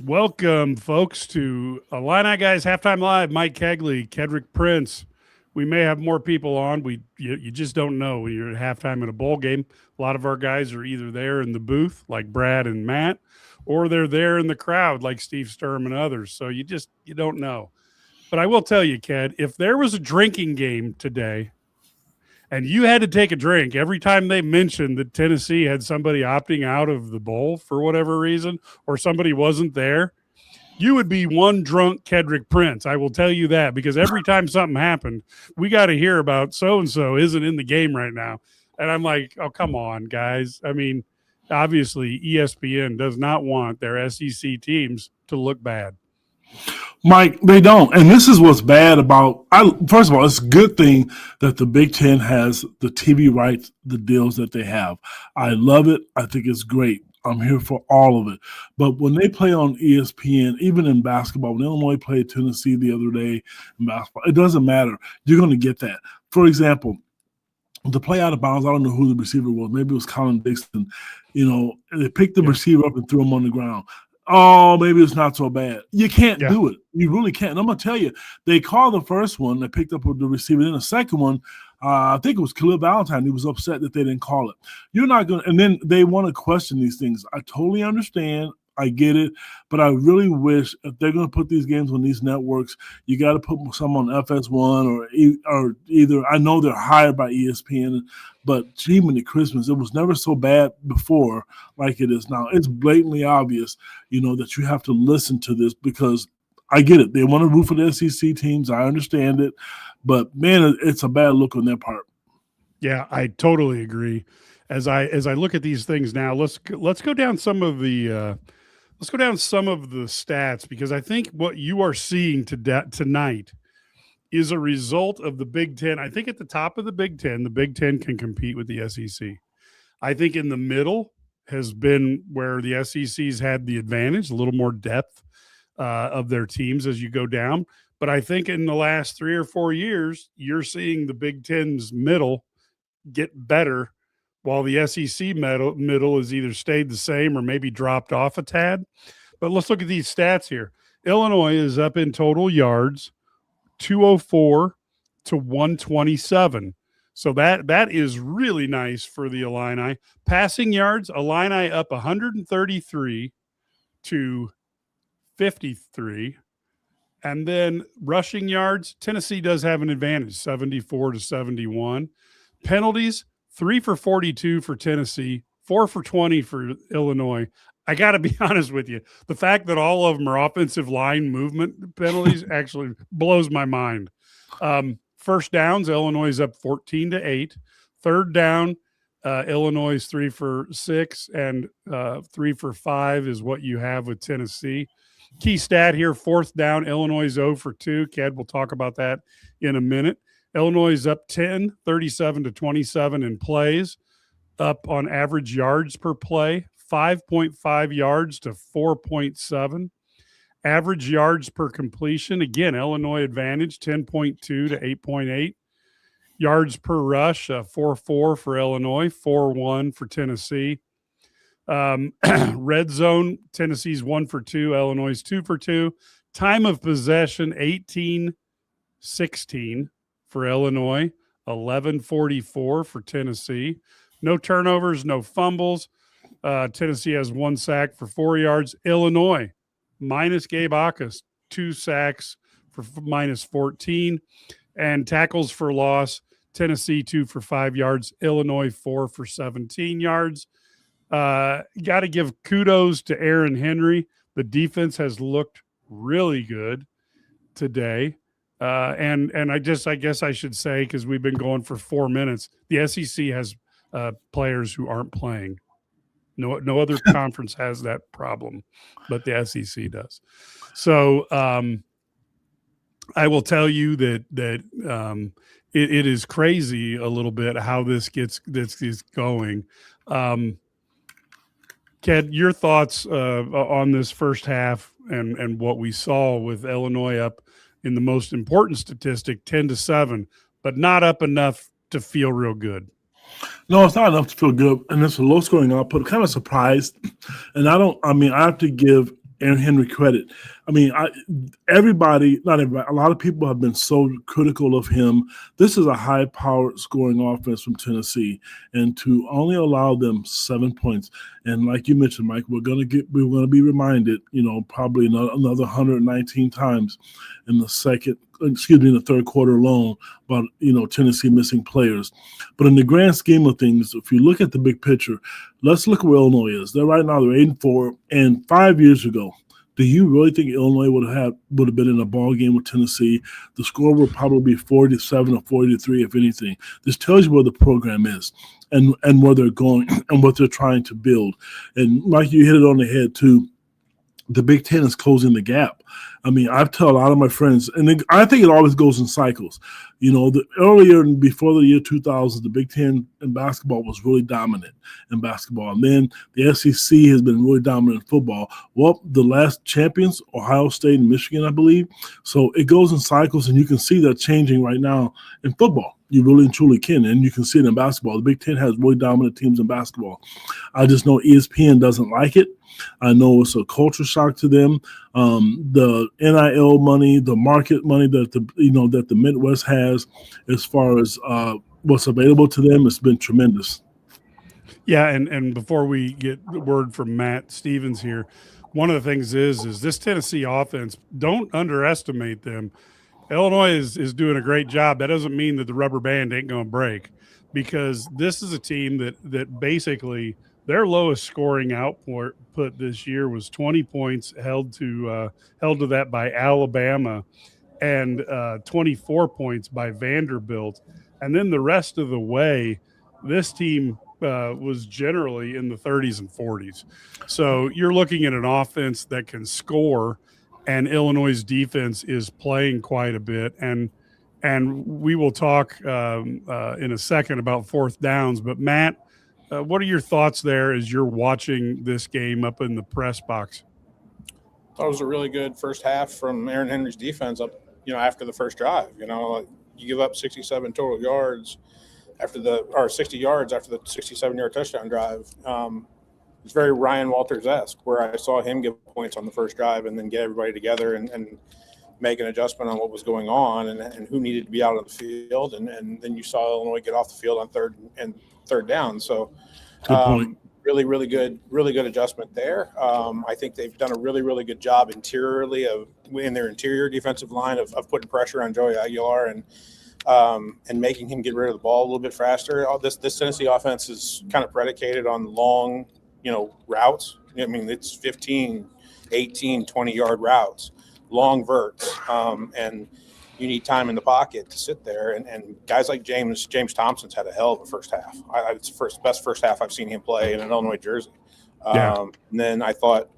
Welcome, folks, to IlliniGuys Halftime Live. Mike Kegley, Kedrick Prince. We may have more people on. You just don't know when you're at halftime in a bowl game. A lot of our guys are either there in the booth, like Brad and Matt, or they're there in the crowd, like Steve Sturm and others. So you don't know. But I will tell you, Ked, if there was a drinking game today, and you had to take a drink every time they mentioned that Tennessee had somebody opting out of the bowl for whatever reason, or somebody wasn't there, you would be one drunk Kedrick Prince. I will tell you that, because every time something happened, we got to hear about so-and-so isn't in the game right now. And I'm like, oh, come on, guys. I mean, obviously ESPN does not want their SEC teams to look bad. Mike, they don't. And this is what's bad about first of all, it's a good thing that the Big Ten has the TV rights, the deals that they have. I love it. I think it's great. I'm here for all of it. But when they play on ESPN, even in basketball, when Illinois played Tennessee the other day in basketball, it doesn't matter. You're going to get that. For example, the play out of bounds, I don't know who the receiver was. Maybe it was Colin Dixon. They picked the receiver up and threw him on the ground. Oh, maybe it's not so bad. You can't do it. You really can't. And I'm going to tell you, they called the first one. They picked up the receiver. Then the second one, I think it was Khalil Valentine. He was upset that they didn't call it. You're not going to – and then they want to question these things. I totally understand. I get it. But I really wish if they're going to put these games on these networks, you got to put some on FS1 or either – I know they're hired by ESPN, but gee, many Christmas, it was never so bad before like it is now. It's blatantly obvious, that you have to listen to this because I get it. They want to root for the SEC teams. I understand it. But, man, it's a bad look on their part. Yeah, I totally agree. As I look at these things now, let's go down some of the stats, because I think what you are seeing tonight is a result of the Big Ten. I think at the top of the Big Ten can compete with the SEC. I think in the middle has been where the SEC's had the advantage, a little more depth of their teams as you go down. But I think in the last 3 or 4 years, you're seeing the Big Ten's middle get better, while the SEC middle has either stayed the same or maybe dropped off a tad. But let's look at these stats here. Illinois is up in total yards, 204 to 127. So that is really nice for the Illini. Passing yards, Illini up 133 to 53. And then rushing yards, Tennessee does have an advantage, 74 to 71. Penalties, 3 for 42 for Tennessee, 4 for 20 for Illinois. I got to be honest with you. The fact that all of them are offensive line movement penalties actually blows my mind. First downs, Illinois is up 14 to 8. Third down, Illinois is 3 for 6, and 3 for 5 is what you have with Tennessee. Key stat here, fourth down, Illinois is 0 for 2. Ked, we'll talk about that in a minute. Illinois is up 10, 37 to 27 in plays, up on average yards per play, 5.5 yards to 4.7. Average yards per completion, again, Illinois advantage, 10.2 to 8.8. Yards per rush, 4.4 for Illinois, 4.1 for Tennessee. Red zone, Tennessee's 1 for 2, Illinois 2 for 2. Time of possession, 18-16 for Illinois, 11:44 for Tennessee. No turnovers, no fumbles. Tennessee has 1 sack for 4 yards. Illinois, minus Gabe Akers, 2 sacks for minus 14. And tackles for loss, Tennessee 2 for 5 yards. Illinois 4 for 17 yards. Got to give kudos to Aaron Henry. The defense has looked really good today. And I guess I should say, because we've been going for 4 minutes, the SEC has players who aren't playing. No other conference has that problem, but the SEC does. So I will tell you that it is crazy a little bit how this is going. Ked, your thoughts on this first half and what we saw with Illinois up in the most important statistic, 10-7, but not up enough to feel real good. No, it's not enough to feel good, and it's a low-scoring output. I'm kind of surprised, and I have to give Aaron Henry credit. I mean, everybody, not everybody, a lot of people have been so critical of him. This is a high-powered scoring offense from Tennessee, and to only allow them 7 points, and like you mentioned, Mike, we're gonna be reminded, probably another 119 times in the third quarter alone about Tennessee missing players. But in the grand scheme of things, if you look at the big picture, let's look at where Illinois is. They're 8-4, and 5 years ago, do you really think Illinois would have been in a ball game with Tennessee? The score would probably be 47 or 43, if anything. This tells you where the program is and where they're going and what they're trying to build. And Mike, you hit it on the head too. The Big Ten is closing the gap. I mean, I've told a lot of my friends, and I think it always goes in cycles. Earlier before the year 2000, the Big Ten in basketball was really dominant in basketball. And then the SEC has been really dominant in football. Well, the last champions, Ohio State and Michigan, I believe. So it goes in cycles, and you can see that changing right now in football. You really and truly can, and you can see it in basketball. The Big Ten has really dominant teams in basketball. I just know ESPN doesn't like it. I know it's a culture shock to them. The NIL money, the market money that the Midwest has, as far as what's available to them, has been tremendous. Yeah, and before we get the word from Matt Stevens here, one of the things is this Tennessee offense, don't underestimate them. Illinois is doing a great job. That doesn't mean that the rubber band ain't going to break, because this is a team that basically their lowest scoring output this year was 20 points, held to that by Alabama, and 24 points by Vanderbilt. And then the rest of the way, this team was generally in the 30s and 40s. So you're looking at an offense that can score, and Illinois' defense is playing quite a bit. And we will talk in a second about fourth downs. But Matt, what are your thoughts there as you're watching this game up in the press box? I thought it was a really good first half from Aaron Henry's defense after the first drive. You give up 67 total yards or 60 yards after the 67-yard touchdown drive. It's very Ryan Walters-esque, where I saw him give points on the first drive and then get everybody together and make an adjustment on what was going on and who needed to be out on the field. And then you saw Illinois get off the field on third down. So really, really good adjustment there. I think they've done a really, really good job interiorly in their interior defensive line of putting pressure on Joey Aguilar and making him get rid of the ball a little bit faster. This Tennessee offense is kind of predicated on long, routes. I mean, it's 15, 18, 20-yard routes, long verts, and you need time in the pocket to sit there. And guys like James Thompson's had a hell of a first half. It's the best first half I've seen him play in an Illinois jersey. And then I thought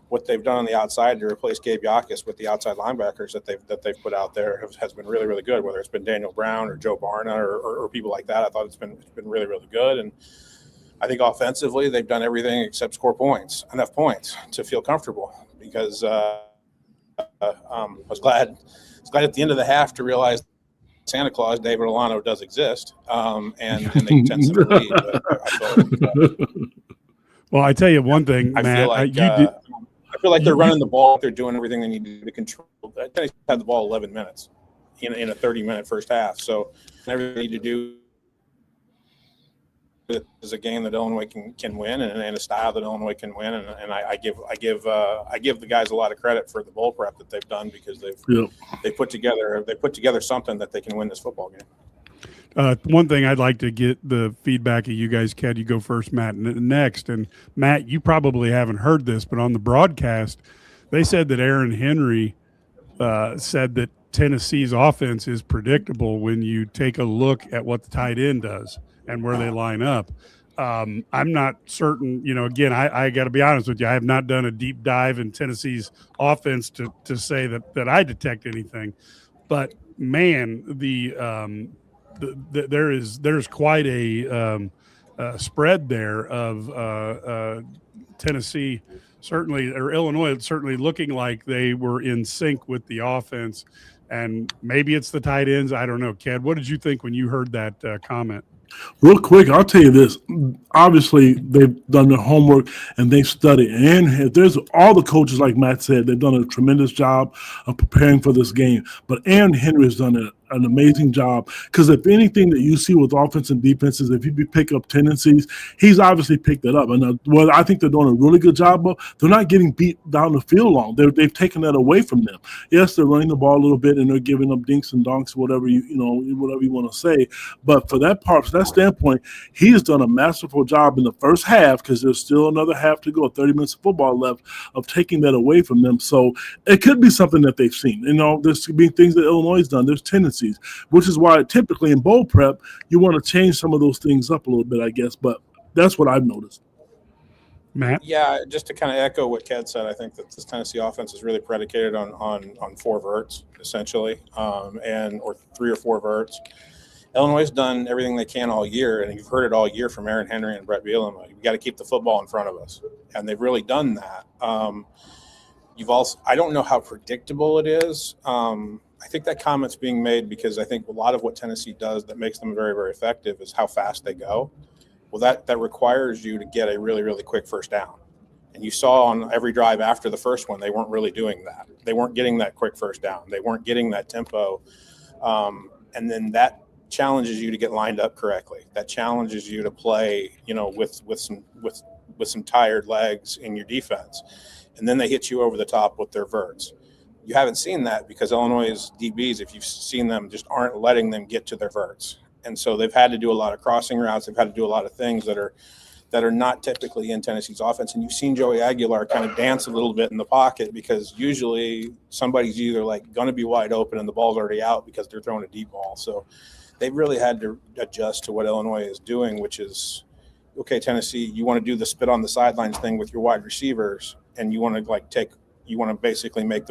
what they've done on the outside to replace Gabe Yakis with the outside linebackers that they've put out there has been really, really good, whether it's been Daniel Brown or Joe Barna or people like that. I thought it's been really, really good. And I think offensively they've done everything except score enough points to feel comfortable, because I was glad at the end of the half to realize Santa Claus, David Olano, does exist, and they tend to lead. Well, I tell you one thing, Matt. I feel like they're running the ball. They're doing everything they need to do to control. They had the ball 11 minutes in a 30-minute first half. So everything they need to do is a game that Illinois can win, and a style that Illinois can win. And I give the guys a lot of credit for the bowl prep that they've done, because they put together something that they can win this football game. One thing I'd like to get the feedback of you guys. Ken, you go first, Matt, next. And Matt, you probably haven't heard this, but on the broadcast, they said that Aaron Henry said that Tennessee's offense is predictable when you take a look at what the tight end does and where they line up. I'm not certain, again, I got to be honest with you. I have not done a deep dive in Tennessee's offense to say that I detect anything, but man, there's quite a spread there of Tennessee, certainly, or Illinois, certainly looking like they were in sync with the offense, and maybe it's the tight ends. I don't know. Ked, what did you think when you heard that comment? Real quick, I'll tell you this. Obviously, they've done their homework and they've studied. And there's all the coaches, like Matt said, they've done a tremendous job of preparing for this game. But Aaron Henry has done an amazing job because if anything that you see with offense and defenses, if you pick up tendencies, he's obviously picked it up. And what I think they're doing a really good job of, they're not getting beat down the field long. They've taken that away from them. Yes, they're running the ball a little bit and they're giving up dinks and donks, whatever you want to say. But for that part, from that standpoint, he has done a masterful job in the first half because there's still another half to go, 30 minutes of football left, of taking that away from them. So it could be something that they've seen. There's could be things that Illinois has done. There's tendencies, which is why typically in bowl prep, you want to change some of those things up a little bit, I guess. But that's what I've noticed. Matt? Yeah, just to kind of echo what Ked said, I think that this Tennessee offense is really predicated on 4 verts, essentially, or 3 or 4 verts. Illinois has done everything they can all year, and you've heard it all year from Aaron Henry and Brett Bielema. You've got to keep the football in front of us, and they've really done that. I don't know how predictable it is. I think that comment's being made because I think a lot of what Tennessee does that makes them very, very effective is how fast they go. Well, that requires you to get a really, really quick first down. And you saw on every drive after the first one, they weren't really doing that. They weren't getting that quick first down. They weren't getting that tempo. And then that challenges you to get lined up correctly. That challenges you to play, with some tired legs in your defense. And then they hit you over the top with their verts. You haven't seen that because Illinois' DBs, if you've seen them, just aren't letting them get to their verts. And so they've had to do a lot of crossing routes. They've had to do a lot of things that are not typically in Tennessee's offense. And you've seen Joey Aguilar kind of dance a little bit in the pocket because usually somebody's either going to be wide open and the ball's already out because they're throwing a deep ball. So they've really had to adjust to what Illinois is doing, which is, okay, Tennessee, you want to do the spit on the sidelines thing with your wide receivers, and you want to basically make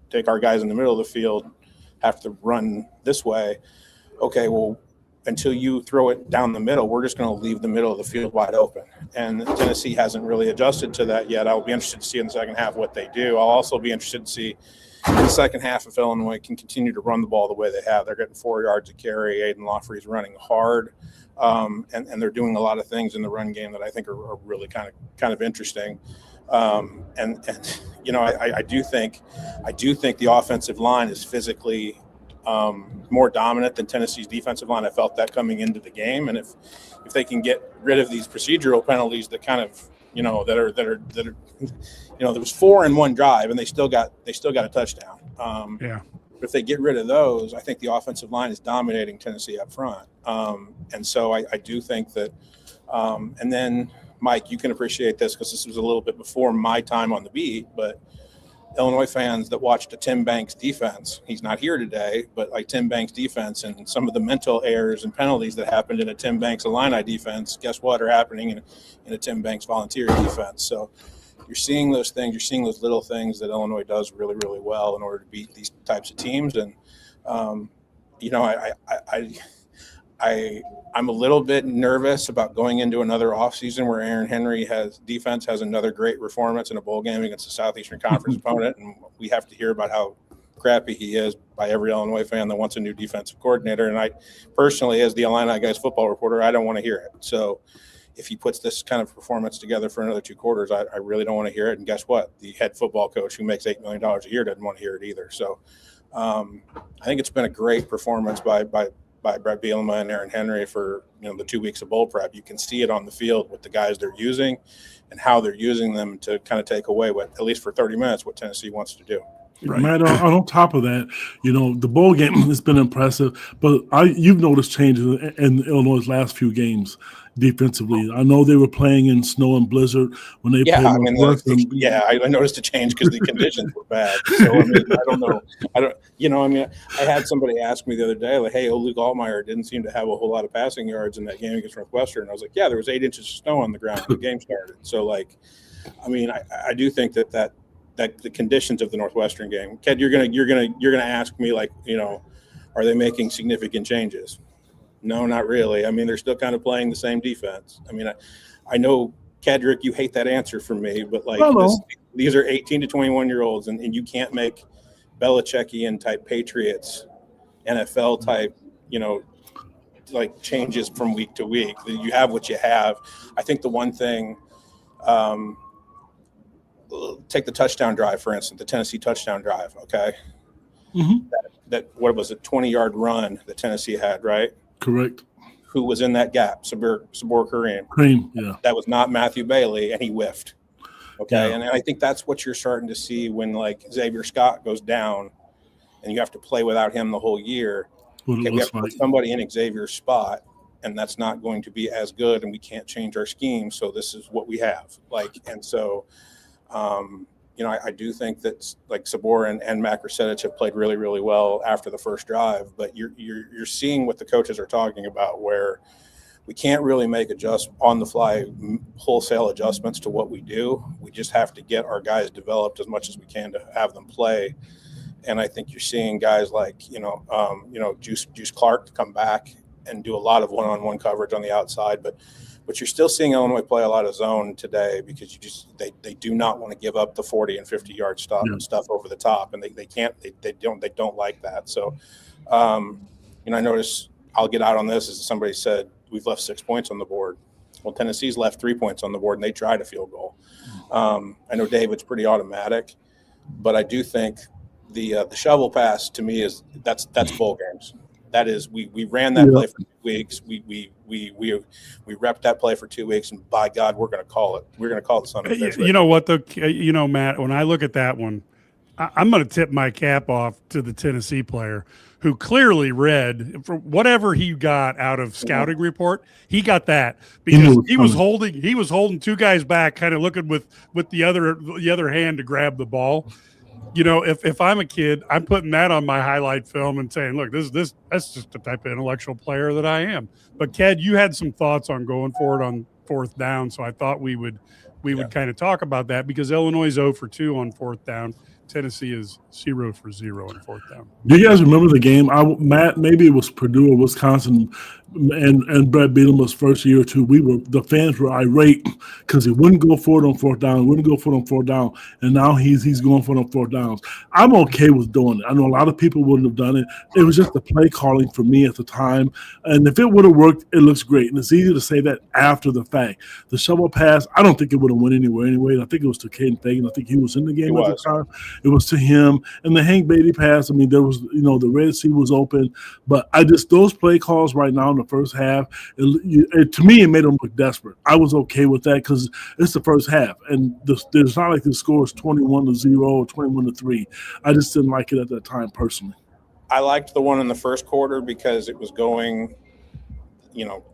take our guys in the middle of the field have to run this way. Okay, well, until you throw it down the middle, we're just going to leave the middle of the field wide open. And Tennessee hasn't really adjusted to that yet. I'll be interested to see in the second half what they do. I'll also be interested to see in the second half if Illinois can continue to run the ball the way they have. They're getting 4 yards a carry. Aiden Lawfrey's running hard, and they're doing a lot of things in the run game that I think are really kind of interesting. I do think the offensive line is physically more dominant than Tennessee's defensive line. I felt that coming into the game, and if they can get rid of these procedural penalties that kind of that are there was 4 in one drive and they still got a touchdown. But if they get rid of those, I think the offensive line is dominating Tennessee up front. And so I do think that, and then Mike, you can appreciate this because this was a little bit before my time on the beat, but Illinois fans that watched a Tim Banks defense, he's not here today, but like Tim Banks defense and some of the mental errors and penalties that happened in a Tim Banks Illini defense, guess what, are happening in a Tim Banks volunteer defense. So you're seeing those things, you're seeing those little things that Illinois does really, really well in order to beat these types of teams. And, I'm a little bit nervous about going into another offseason where Aaron Henry defense has another great performance in a bowl game against a Southeastern Conference opponent, and we have to hear about how crappy he is by every Illinois fan that wants a new defensive coordinator. And I personally, as the IlliniGuys football reporter, I don't want to hear it. So if he puts this kind of performance together for another 2 quarters, I really don't want to hear it. And guess what? The head football coach who makes $8 million a year doesn't want to hear it either. So I think it's been a great performance by Brett Bielema and Aaron Henry for the 2 weeks of bowl prep. You can see it on the field with the guys they're using and how they're using them to kind of take away what, at least for 30 minutes, what Tennessee wants to do. Right. Matt, on top of that, the bowl game has been impressive, but you've noticed changes in Illinois' last few games defensively. I know they were playing in snow and blizzard when they played. I noticed a change because the conditions were bad. So I had somebody ask me the other day, like, "Hey, Luke Altmaier didn't seem to have a whole lot of passing yards in that game against Northwestern." And I was like, "Yeah, there was 8 inches of snow on the ground when the game started." So, I do think that the conditions of the Northwestern game. Ked, you're gonna ask me, are they making significant changes? No, not really. They're still kind of playing the same defense. I know, Kedrick, you hate that answer from me, but these are 18 to 21-year-olds, and you can't make Belichickian type Patriots, NFL type, like changes from week to week. You have what you have. I think the one thing, take the touchdown drive, for instance, the Tennessee touchdown drive. Okay. Mm-hmm. That what was it, 20-yard run that Tennessee had, right? Correct. Who was in that gap? Sabir Kareem. Yeah. That was not Matthew Bailey, and he whiffed. Okay. Yeah. And I think that's what you're starting to see when like Xavier Scott goes down and you have to play without him the whole year. Okay, we have to put somebody in Xavier's spot, and that's not going to be as good, and we can't change our scheme. So this is what we have. Like, and so, you know, I do think that like Sabor and Matt Krasevich have played really, really well after the first drive, but you're seeing what the coaches are talking about, where we can't really make on the fly wholesale adjustments to what we do. We just have to get our guys developed as much as we can to have them play. And I think you're seeing guys like, Juice Clark come back and do a lot of one-on-one coverage on the outside, but you're still seeing Illinois play a lot of zone today because they do not want to give up the 40 and 50 yard stuff over the top, and they don't like that. So, I notice I'll get out on this as somebody said, we've left 6 points on the board. Well, Tennessee's left 3 points on the board, and they tried a field goal. I know David's pretty automatic, but I do think the shovel pass to me that's bowl games. That is, we ran that play for 2 weeks. We repped that play for 2 weeks, and by God, we're going to call it. We're going to call it something. You know what, Matt, when I look at that one, I'm going to tip my cap off to the Tennessee player who clearly read for whatever he got out of scouting report. He got that because he was holding two guys back, kind of looking with the other hand to grab the ball. You know, if I'm a kid, I'm putting that on my highlight film and saying, look, that's just the type of intellectual player that I am. But Ked, you had some thoughts on going forward on fourth down, so I thought we would kind of talk about that because Illinois is 0 for 2 on fourth down. Tennessee is 0 for 0 on fourth down. Do you guys remember the game? Matt, maybe it was Purdue or Wisconsin, and Brett Bielema's first year or two. The fans were irate because he wouldn't go for it on fourth down, and now he's going for it on fourth downs. I'm okay with doing it. I know a lot of people wouldn't have done it. It was just the play calling for me at the time, and if it would have worked, it looks great. And it's easy to say that after the fact. The shovel pass, I don't think it would have went anywhere anyway. I think it was to Caden Fagan. I think he was in the game at the time. It was to him. And the Hank Beatty pass, I mean, there was, the Red Sea was open. But those play calls right now in the first half, to me, it made them look desperate. I was okay with that because it's the first half. And there's not like the score is 21-0 or 21-3. I just didn't like it at that time personally. I liked the one in the first quarter because it was going,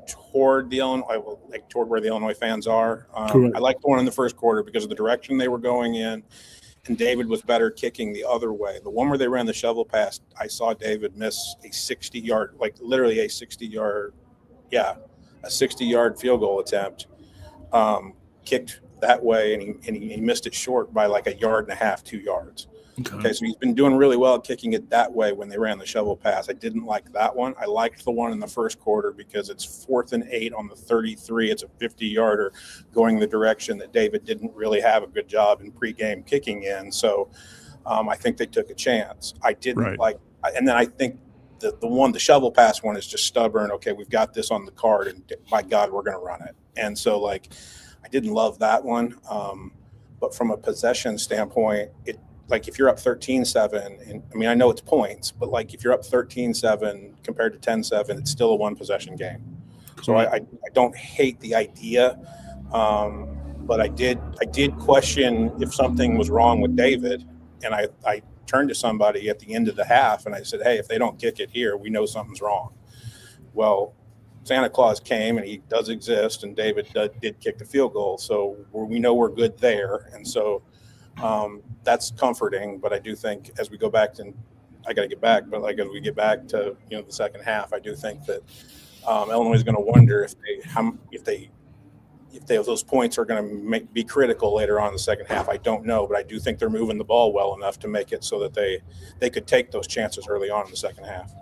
toward the Illinois, toward where the Illinois fans are. I liked the one in the first quarter because of the direction they were going in. And David was better kicking the other way. The one where they ran the shovel pass, I saw David miss a 60-yard, literally a 60-yard, a 60-yard field goal attempt, kicked that way, and he missed it short by like 1.5 yards, 2 yards. Okay, so he's been doing really well at kicking it that way when they ran the shovel pass. I didn't like that one. I liked the one in the first quarter because it's 4th and 8 on the 33. It's a 50-yarder going the direction that David didn't really have a good job in pregame kicking in. So I think they took a chance. I didn't like – and then I think the shovel pass one is just stubborn. Okay, we've got this on the card, and by God, we're going to run it. And so, I didn't love that one. But from a possession standpoint, if you're up 13-7, and I mean, I know it's points, but if you're up 13-7 compared to 10-7, it's still a one possession game. So I don't hate the idea, but I did question if something was wrong with David, and I turned to somebody at the end of the half and I said, hey, if they don't kick it here, we know something's wrong. Well, Santa Claus came, and he does exist, and David did kick the field goal, so we know we're good there, and so that's comforting. But I do think as we go back, and I got to get back, but as we get back to the second half, I do think that Illinois is going to wonder if those points are going to be critical later on in the second half. I don't know, but I do think they're moving the ball well enough to make it so that they could take those chances early on in the second half.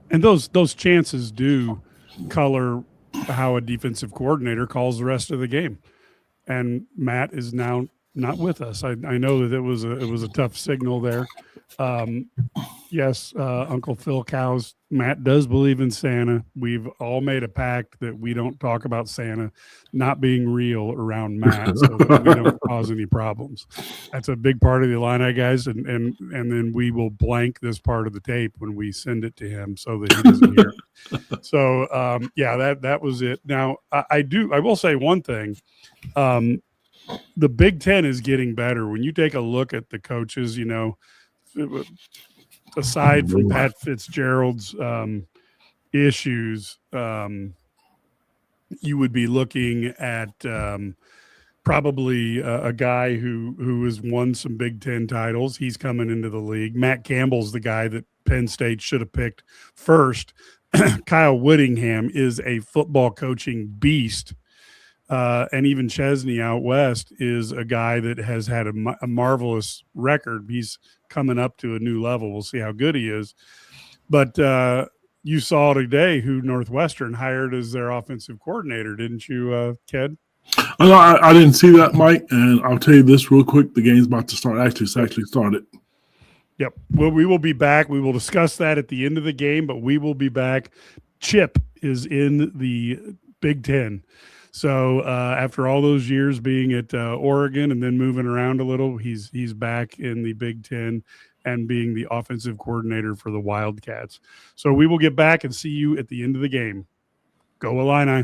And those chances do color how a defensive coordinator calls the rest of the game. And Matt is now not with us. I know that it was a tough signal there. Yes, Uncle Phil Cows. Matt does believe in Santa. We've all made a pact that we don't talk about Santa not being real around Matt, so that we don't cause any problems. That's a big part of the Illini guys, and then we will blank this part of the tape when we send it to him so that he doesn't hear it. So yeah, that was it. Now I will say one thing. The Big Ten is getting better. When you take a look at the coaches, aside from Pat Fitzgerald's issues, you would be looking at probably a guy who has won some Big Ten titles. He's coming into the league. Matt Campbell's the guy that Penn State should have picked first. Kyle Whittingham is a football coaching beast. And even Chesney out west is a guy that has had a marvelous record. He's coming up to a new level. We'll see how good he is. But you saw today who Northwestern hired as their offensive coordinator, didn't you, Ked? No, I didn't see that, Mike. And I'll tell you this real quick. The game's about to start. It's actually started. Yep. Well, we will be back. We will discuss that at the end of the game, but we will be back. Chip is in the Big Ten. So after all those years being at Oregon and then moving around a little, he's back in the Big Ten and being the offensive coordinator for the Wildcats. So we will get back and see you at the end of the game. Go Illini.